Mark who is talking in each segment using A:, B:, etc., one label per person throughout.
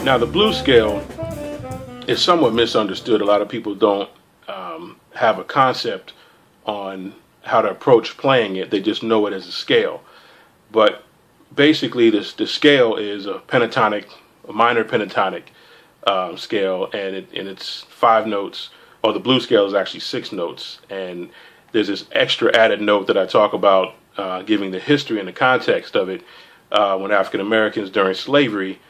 A: Now the blues scale is somewhat misunderstood. A lot of people don't have a concept on how to approach playing it. They just know it as a scale. But basically the scale is a pentatonic, a minor pentatonic scale, and it's 5 notes, or the blues scale is actually 6 notes. And there's this extra added note that I talk about, giving the history and the context of it. When African Americans during slavery,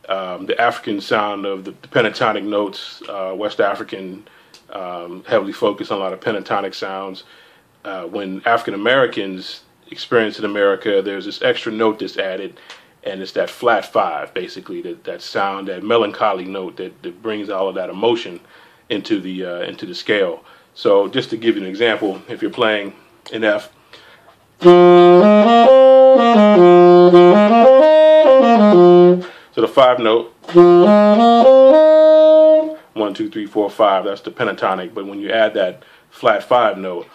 A: the African sound of the pentatonic notes, West African, heavily focused on a lot of pentatonic sounds. When African Americans experience in America, there's this extra note that's added, and it's that flat 5, basically, that sound, that melancholy note that brings all of that emotion into the scale. So just to give you an example, if you're playing an F, so the 5 note, 1, 2, 3, 4, 5, that's the pentatonic. But when you add that flat 5 note,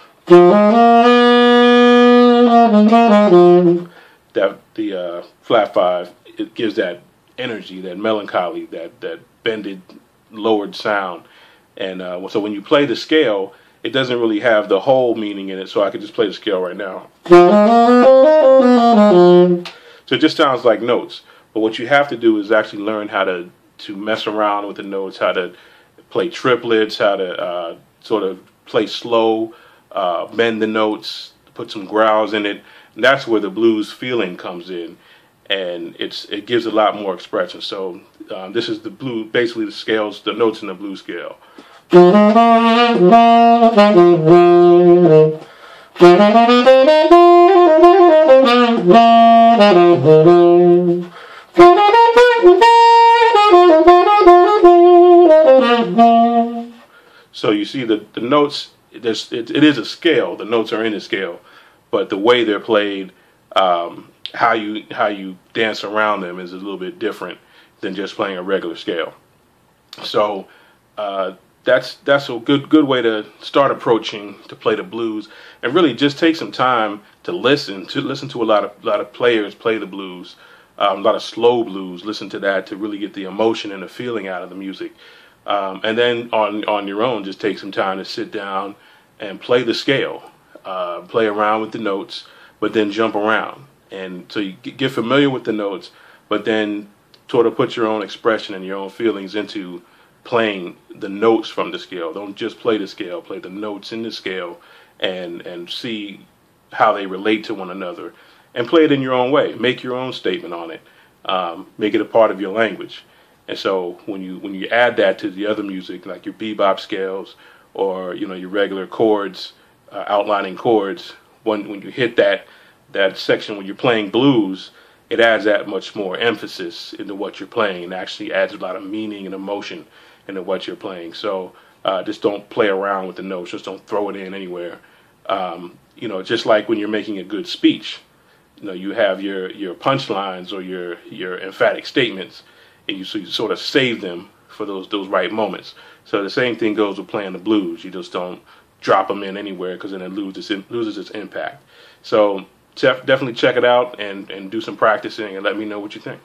A: that the flat 5, it gives that energy, that melancholy, that bended, lowered sound. And so when you play the scale, it doesn't really have the whole meaning in it. So I could just play the scale right now. So it just sounds like notes. But what you have to do is actually learn how to mess around with the notes, how to play triplets, how to sort of play slow, bend the notes, put some growls in it. And that's where the blues feeling comes in, and it gives a lot more expression. So this is the blues, basically the scales, the notes in the blues scale. So you see the notes, it is a scale, the notes are in the scale, but the way they're played, how you dance around them is a little bit different than just playing a regular scale. So that's a good way to start approaching to play the blues, and really just take some time to listen to a lot of players play the blues, a lot of slow blues. Listen to that to really get the emotion and the feeling out of the music. And then on your own, just take some time to sit down and play the scale, play around with the notes, but then jump around. And so you get familiar with the notes, but then sort of put your own expression and your own feelings into playing the notes from the scale. Don't just play the scale, play the notes in the scale, and see how they relate to one another, and play it in your own way. Make your own statement on it. Make it a part of your language. And so when you add that to the other music, like your bebop scales or your regular chords, outlining chords, when you hit that section when you're playing blues, it adds that much more emphasis into what you're playing, and actually adds a lot of meaning and emotion into what you're playing. So just don't play around with the notes. Just don't throw it in anywhere. Just like when you're making a good speech, you have your punchlines or your emphatic statements, and you sort of save them for those right moments. So the same thing goes with playing the blues. You just don't drop them in anywhere, because then it loses its impact. So definitely check it out and do some practicing, and let me know what you think.